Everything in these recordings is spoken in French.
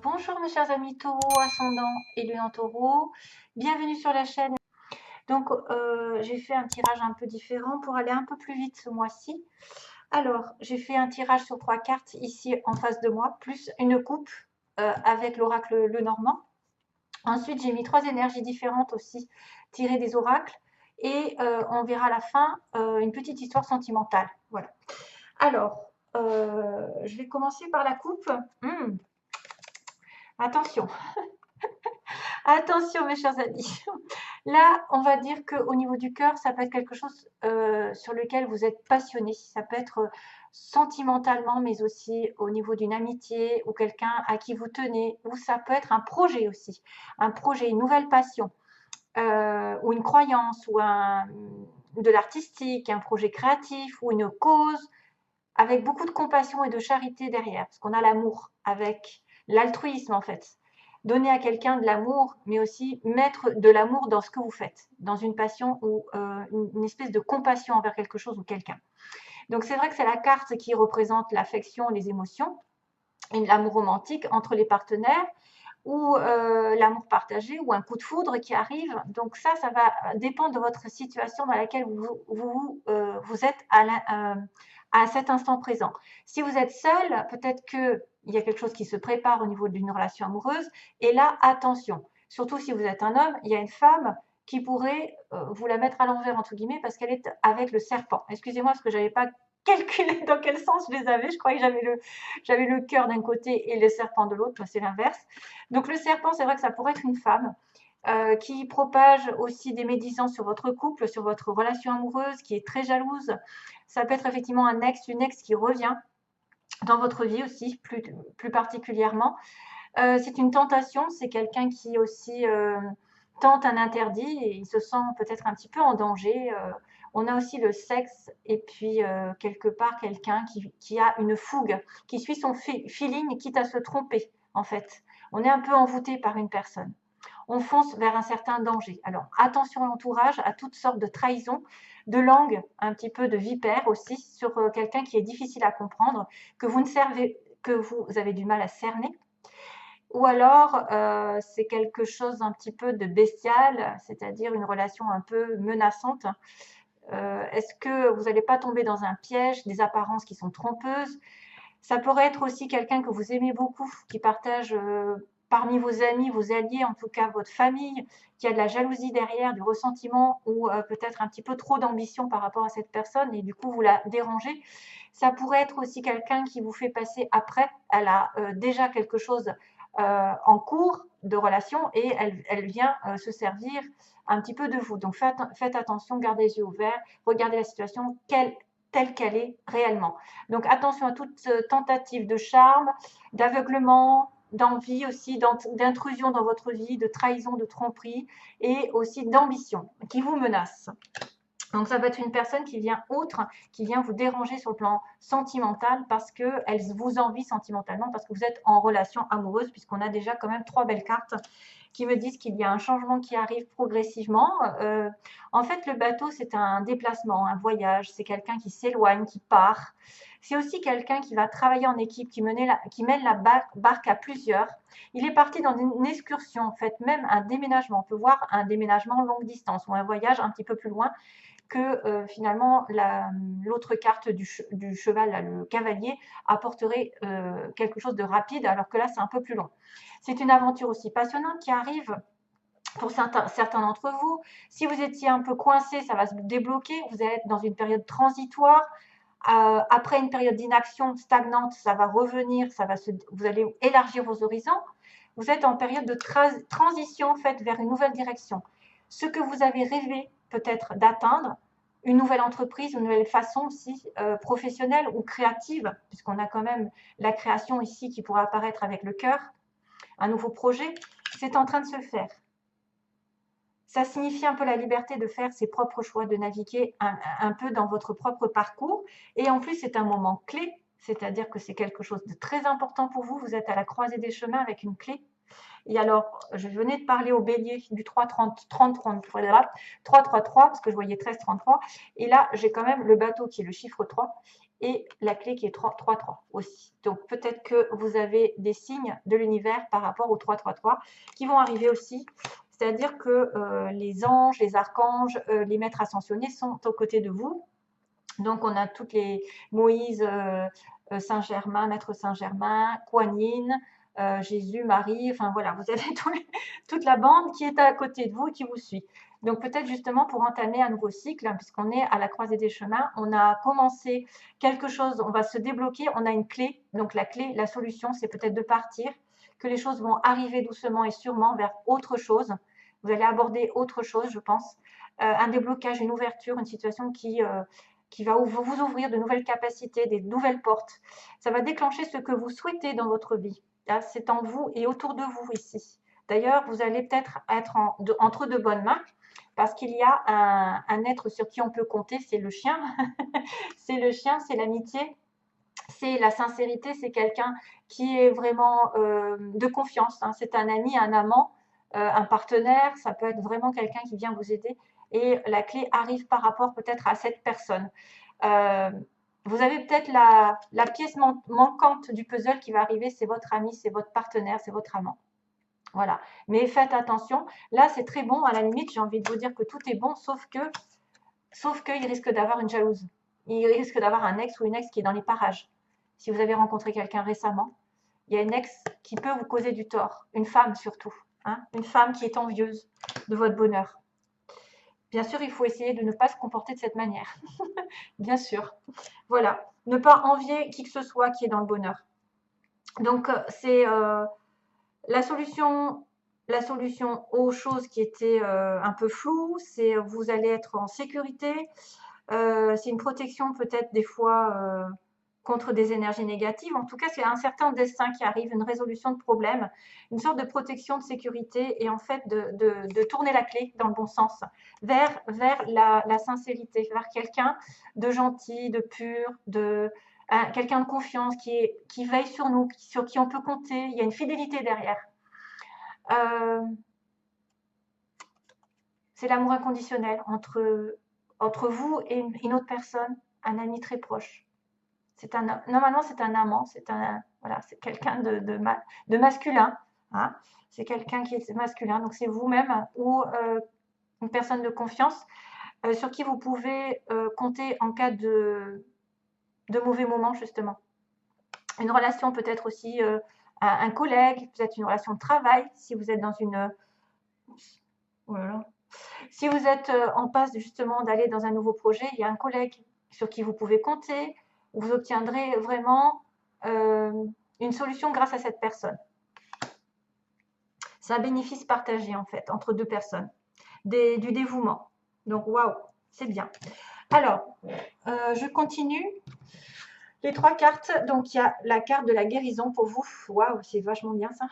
Bonjour mes chers amis taureaux, ascendant et lune en taureau, bienvenue sur la chaîne. Donc j'ai fait un tirage un peu différent pour aller un peu plus vite ce mois-ci. Alors j'ai fait un tirage sur 3 cartes ici en face de moi, plus une coupe avec l'oracle Lenormand. Ensuite j'ai mis 3 énergies différentes aussi tirées des oracles et on verra à la fin une petite histoire sentimentale. Voilà. Alors je vais commencer par la coupe. Attention. Attention mes chers amis, là on va dire qu'au niveau du cœur, ça peut être quelque chose sur lequel vous êtes passionné, ça peut être sentimentalement, mais aussi au niveau d'une amitié ou quelqu'un à qui vous tenez, ou ça peut être un projet aussi, un projet, une nouvelle passion, ou une croyance, ou de l'artistique, un projet créatif, ou une cause, avec beaucoup de compassion et de charité derrière, parce qu'on a l'amour avec l'altruisme en fait. Donner à quelqu'un de l'amour, mais aussi mettre de l'amour dans ce que vous faites, dans une passion ou une espèce de compassion envers quelque chose ou quelqu'un. Donc c'est vrai que c'est la carte qui représente l'affection, les émotions, et l'amour romantique entre les partenaires, ou l'amour partagé, ou un coup de foudre qui arrive. Donc ça va dépendre de votre situation dans laquelle vous êtes à cet instant présent. Si vous êtes seul, peut-être qu'il y a quelque chose qui se prépare au niveau d'une relation amoureuse. Et là, attention, surtout si vous êtes un homme, il y a une femme qui pourrait vous la mettre à l'envers, entre guillemets, parce qu'elle est avec le serpent. Excusez-moi, parce que je n'avais pas calculé dans quel sens je les avais. Je croyais que j'avais le cœur d'un côté et le serpent de l'autre. C'est l'inverse. Donc le serpent, c'est vrai que ça pourrait être une femme qui propage aussi des médisances sur votre couple, sur votre relation amoureuse, qui est très jalouse. Ça peut être effectivement un ex, une ex qui revient dans votre vie aussi, plus particulièrement. C'est une tentation, c'est quelqu'un qui aussi tente un interdit et il se sent peut-être un petit peu en danger. On a aussi le sexe et puis quelque part quelqu'un qui a une fougue, qui suit son feeling quitte à se tromper en fait. On est un peu envoûté par une personne. On fonce vers un certain danger. Alors attention à l'entourage, à toutes sortes de trahisons, de langue, un petit peu de vipère aussi sur quelqu'un qui est difficile à comprendre, que vous avez du mal à cerner. Ou alors, c'est quelque chose un petit peu de bestial, c'est-à-dire une relation un peu menaçante. Est-ce que vous n'allez pas tomber dans un piège, des apparences qui sont trompeuses? Ça pourrait être aussi quelqu'un que vous aimez beaucoup, qui partage parmi vos amis, vos alliés, en tout cas votre famille, qui a de la jalousie derrière, du ressentiment ou peut-être un petit peu trop d'ambition par rapport à cette personne et du coup vous la dérangez. Ça pourrait être aussi quelqu'un qui vous fait passer après. Elle a déjà quelque chose en cours de relation et elle vient se servir un petit peu de vous. Donc faites attention, gardez les yeux ouverts, regardez la situation telle qu'elle est réellement. Donc attention à toute tentative de charme, d'aveuglement, d'envie aussi, d'intrusion dans votre vie, de trahison, de tromperie et aussi d'ambition qui vous menace. Donc ça peut être une personne qui vient autre, qui vient vous déranger sur le plan sentimental parce qu'elle vous envie sentimentalement, parce que vous êtes en relation amoureuse, puisqu'on a déjà quand même 3 belles cartes qui me disent qu'il y a un changement qui arrive progressivement. En fait, le bateau, c'est un déplacement, un voyage, c'est quelqu'un qui s'éloigne, qui part. C'est aussi quelqu'un qui va travailler en équipe, qui mène la barque à plusieurs. Il est parti dans une excursion, en fait, même un déménagement. On peut voir un déménagement longue distance ou un voyage un petit peu plus loin que finalement l'autre carte du cheval, là, le cavalier, apporterait quelque chose de rapide, alors que là, c'est un peu plus long. C'est une aventure aussi passionnante qui arrive pour certains d'entre vous. Si vous étiez un peu coincé, ça va se débloquer. Vous allez être dans une période transitoire. Après une période d'inaction stagnante, ça va revenir, vous allez élargir vos horizons. Vous êtes en période de transition en fait, vers une nouvelle direction. Ce que vous avez rêvé peut-être d'atteindre, une nouvelle entreprise, une nouvelle façon aussi professionnelle ou créative, puisqu'on a quand même la création ici qui pourra apparaître avec le cœur, un nouveau projet, c'est en train de se faire. Ça signifie un peu la liberté de faire ses propres choix, de naviguer un peu dans votre propre parcours. Et en plus, c'est un moment clé, c'est-à-dire que c'est quelque chose de très important pour vous. Vous êtes à la croisée des chemins avec une clé. Et alors, je venais de parler au bélier du 3-30-30-33, parce que je voyais 13-33. Et là, j'ai quand même le bateau qui est le chiffre 3. et la clé qui est 3-3 aussi. Donc peut-être que vous avez des signes de l'univers par rapport au 3-3-3 qui vont arriver aussi. C'est-à-dire que les anges, les archanges, les maîtres ascensionnés sont aux côtés de vous. Donc on a toutes les Moïse, Saint-Germain, Maître Saint-Germain, Kuan Yin, Jésus, Marie, enfin voilà, vous avez toute la bande qui est à côté de vous et qui vous suit. Donc peut-être justement pour entamer un nouveau cycle, hein, puisqu'on est à la croisée des chemins, on a commencé quelque chose, on va se débloquer, on a une clé. Donc la clé, la solution, c'est peut-être de partir, que les choses vont arriver doucement et sûrement vers autre chose. Vous allez aborder autre chose, je pense. Un déblocage, une ouverture, une situation qui va vous ouvrir de nouvelles capacités, des nouvelles portes. Ça va déclencher ce que vous souhaitez dans votre vie. C'est en vous et autour de vous ici. D'ailleurs, vous allez peut-être être entre de bonnes mains parce qu'il y a un être sur qui on peut compter, c'est le chien. C'est le chien, c'est l'amitié, c'est la sincérité, c'est quelqu'un qui est vraiment de confiance. Hein. C'est un ami, un amant, un partenaire, ça peut être vraiment quelqu'un qui vient vous aider. Et la clé arrive par rapport peut-être à cette personne. Vous avez peut-être la pièce manquante du puzzle qui va arriver, c'est votre ami, c'est votre partenaire, c'est votre amant. Voilà. Mais faites attention. Là, c'est très bon. À la limite, j'ai envie de vous dire que tout est bon, sauf qu'il risque d'avoir une jalouse. Il risque d'avoir un ex ou une ex qui est dans les parages. Si vous avez rencontré quelqu'un récemment, il y a une ex qui peut vous causer du tort. Une femme surtout. Hein, une femme qui est envieuse de votre bonheur. Bien sûr, il faut essayer de ne pas se comporter de cette manière. Bien sûr. Voilà. Ne pas envier qui que ce soit qui est dans le bonheur. Donc, c'est la solution aux choses qui étaient un peu floues, c'est vous allez être en sécurité. C'est une protection peut-être des fois contre des énergies négatives. En tout cas, c'est un certain destin qui arrive, une résolution de problème, une sorte de protection de sécurité et en fait de tourner la clé dans le bon sens vers la sincérité, vers quelqu'un de gentil, de pur, quelqu'un de confiance qui veille sur nous, sur qui on peut compter. Il y a une fidélité derrière. C'est l'amour inconditionnel entre vous et une autre personne, un ami très proche. Normalement, c'est un amant, c'est quelqu'un de masculin. Hein. C'est quelqu'un qui est masculin, donc c'est vous-même ou une personne de confiance sur qui vous pouvez compter en cas de mauvais moments, justement. Une relation peut-être aussi un collègue, peut-être une relation de travail, si vous êtes dans une... Voilà. Si vous êtes en passe justement d'aller dans un nouveau projet, il y a un collègue sur qui vous pouvez compter, vous obtiendrez vraiment une solution grâce à cette personne. C'est un bénéfice partagé en fait entre deux personnes, du dévouement. Donc waouh, c'est bien. Alors, je continue. Les 3 cartes, donc il y a la carte de la guérison pour vous. Waouh, c'est vachement bien ça.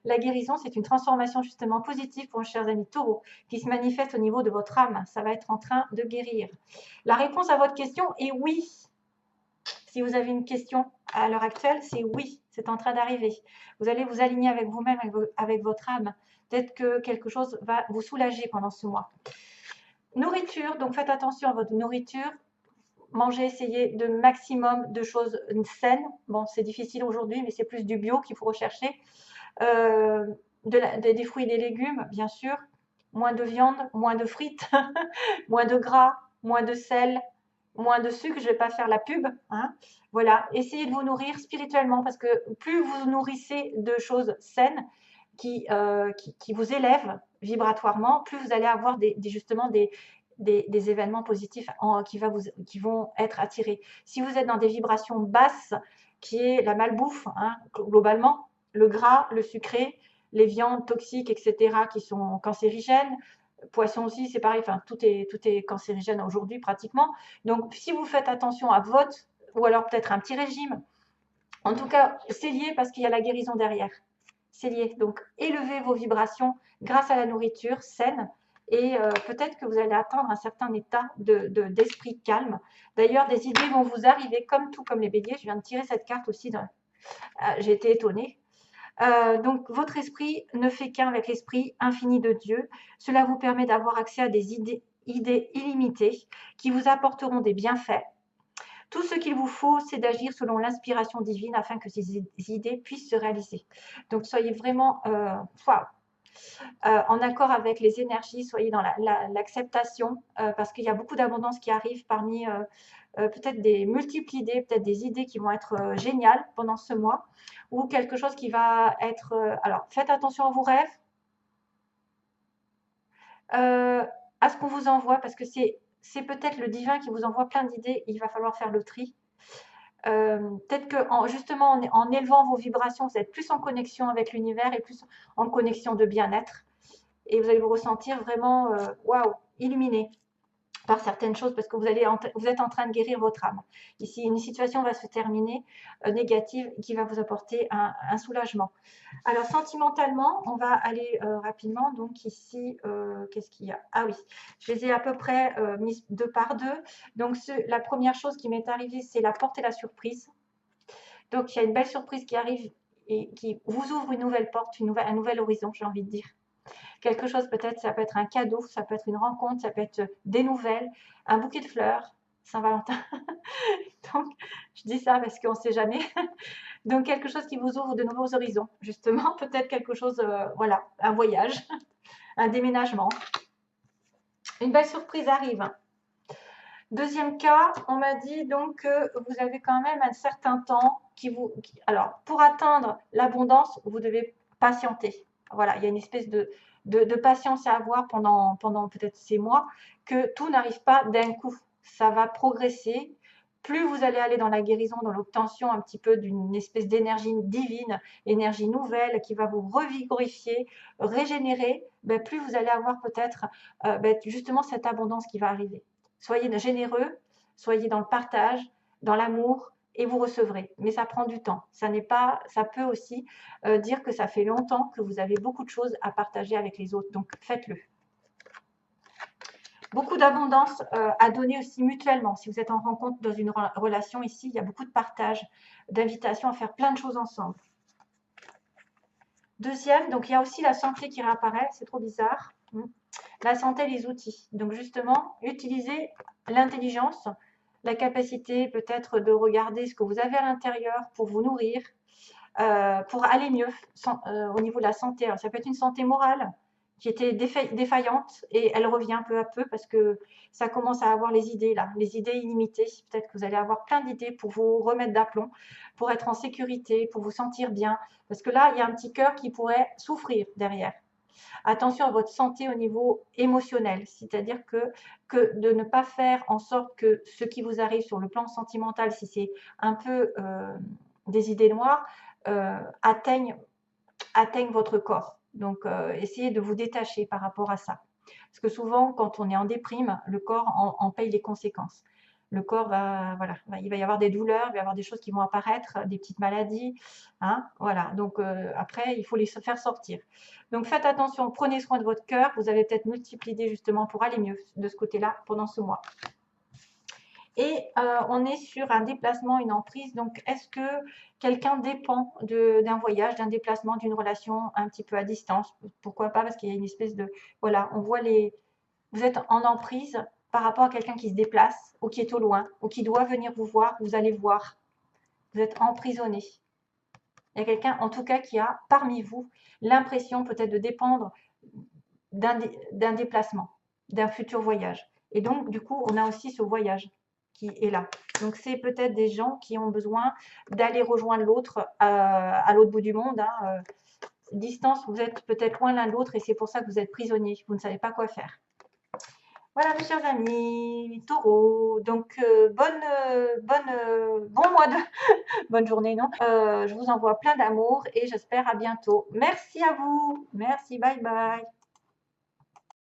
La guérison, c'est une transformation justement positive pour vos chers amis taureaux qui se manifeste au niveau de votre âme. Ça va être en train de guérir. La réponse à votre question est oui. Si vous avez une question à l'heure actuelle, c'est oui, c'est en train d'arriver. Vous allez vous aligner avec vous-même, avec votre âme. Peut-être que quelque chose va vous soulager pendant ce mois. Nourriture, donc faites attention à votre nourriture. Mangez, essayez de maximum de choses saines. Bon, c'est difficile aujourd'hui, mais c'est plus du bio qu'il faut rechercher. Des fruits et des légumes, bien sûr. Moins de viande, moins de frites, moins de gras, moins de sel, moins de sucre. Je ne vais pas faire la pub. Hein. Voilà, essayez de vous nourrir spirituellement parce que plus vous vous nourrissez de choses saines qui vous élèvent vibratoirement, plus vous allez avoir justement des événements positifs qui vont être attirés. Si vous êtes dans des vibrations basses, qui est la malbouffe, hein, globalement, le gras, le sucré, les viandes toxiques, etc., qui sont cancérigènes, poisson aussi, c'est pareil, enfin, tout est cancérigène aujourd'hui pratiquement. Donc, si vous faites attention à ou alors peut-être un petit régime, en tout cas, c'est lié parce qu'il y a la guérison derrière. C'est lié. Donc, élevez vos vibrations grâce à la nourriture saine et peut-être que vous allez atteindre un certain état d'esprit calme. D'ailleurs, des idées vont vous arriver comme les béliers. Je viens de tirer cette carte aussi. J'ai été étonnée. Donc, votre esprit ne fait qu'un avec l'esprit infini de Dieu. Cela vous permet d'avoir accès à des idées illimitées qui vous apporteront des bienfaits. Tout ce qu'il vous faut, c'est d'agir selon l'inspiration divine afin que ces idées puissent se réaliser. Donc, soyez vraiment en accord avec les énergies, soyez dans l'acceptation, parce qu'il y a beaucoup d'abondance qui arrive parmi peut-être des multiples idées, peut-être des idées qui vont être géniales pendant ce mois, ou quelque chose qui va être... alors, faites attention à vos rêves, à ce qu'on vous envoie, parce que c'est peut-être le divin qui vous envoie plein d'idées, il va falloir faire le tri. Peut-être que justement en élevant vos vibrations, vous êtes plus en connexion avec l'univers et plus en connexion de bien-être. Et vous allez vous ressentir vraiment waouh, illuminé par certaines choses parce que vous êtes en train de guérir votre âme. Ici, une situation va se terminer négative qui va vous apporter un soulagement. Alors, sentimentalement, on va aller rapidement. Donc, ici, qu'est-ce qu'il y a? Ah oui, je les ai à peu près mis deux par deux. Donc, la première chose qui m'est arrivée, c'est la porte et la surprise. Donc, il y a une belle surprise qui arrive et qui vous ouvre une nouvelle porte, un nouvel horizon, j'ai envie de dire. Quelque chose peut-être, ça peut être un cadeau, ça peut être une rencontre, ça peut être des nouvelles, un bouquet de fleurs, Saint-Valentin. Donc, je dis ça parce qu'on ne sait jamais. Donc, quelque chose qui vous ouvre de nouveaux horizons, justement. Peut-être quelque chose, voilà, un voyage, un déménagement. Une belle surprise arrive. Deuxième cas, on m'a dit donc que vous avez quand même un certain temps alors, pour atteindre l'abondance, vous devez patienter. Voilà, il y a une espèce de patience à avoir pendant peut-être ces mois, que tout n'arrive pas d'un coup. Ça va progresser. Plus vous allez aller dans la guérison, dans l'obtention un petit peu d'une espèce d'énergie divine, énergie nouvelle qui va vous revigorifier, régénérer, ben, plus vous allez avoir peut-être justement cette abondance qui va arriver. Soyez généreux, soyez dans le partage, dans l'amour, et vous recevrez. Mais ça prend du temps. Ça peut aussi dire que ça fait longtemps que vous avez beaucoup de choses à partager avec les autres. Donc, faites-le. Beaucoup d'abondance à donner aussi mutuellement. Si vous êtes en rencontre dans une relation ici, il y a beaucoup de partage, d'invitation à faire plein de choses ensemble. Deuxième, donc il y a aussi la santé qui réapparaît. C'est trop bizarre. La santé, les outils. Donc justement, utilisez l'intelligence, la capacité peut-être de regarder ce que vous avez à l'intérieur pour vous nourrir, pour aller mieux au niveau de la santé. Alors, ça peut être une santé morale qui était défaillante et elle revient peu à peu parce que ça commence à avoir les idées là, les idées illimitées. Peut-être que vous allez avoir plein d'idées pour vous remettre d'aplomb, pour être en sécurité, pour vous sentir bien. Parce que là, il y a un petit cœur qui pourrait souffrir derrière. Attention à votre santé au niveau émotionnel, c'est-à-dire que de ne pas faire en sorte que ce qui vous arrive sur le plan sentimental, si c'est un peu des idées noires, atteignent votre corps. Donc, essayez de vous détacher par rapport à ça. Parce que souvent, quand on est en déprime, le corps en paye les conséquences. Le corps il va y avoir des douleurs, il va y avoir des choses qui vont apparaître, des petites maladies, hein, voilà. Donc après, il faut les faire sortir. Donc faites attention, prenez soin de votre cœur. Vous avez peut-être multiple idées justement pour aller mieux de ce côté-là pendant ce mois. Et on est sur un déplacement, une emprise. Donc, est-ce que quelqu'un dépend d'un voyage, d'un déplacement, d'une relation un petit peu à distance? Pourquoi pas? Parce qu'il y a une espèce de... Voilà, on voit vous êtes en emprise par rapport à quelqu'un qui se déplace ou qui est au loin ou qui doit venir vous voir. Vous allez voir. Vous êtes emprisonné. Il y a quelqu'un, en tout cas, qui a parmi vous l'impression peut-être de dépendre d'un déplacement, d'un futur voyage. Et donc, du coup, on a aussi ce voyage qui est là. Donc, c'est peut-être des gens qui ont besoin d'aller rejoindre l'autre à l'autre bout du monde. Hein. Distance, vous êtes peut-être loin l'un de l'autre et c'est pour ça que vous êtes prisonnier. Vous ne savez pas quoi faire. Voilà, mes chers amis, taureau. Donc, bon mois de... bonne journée, non je vous envoie plein d'amour et j'espère à bientôt. Merci à vous. Merci, bye bye.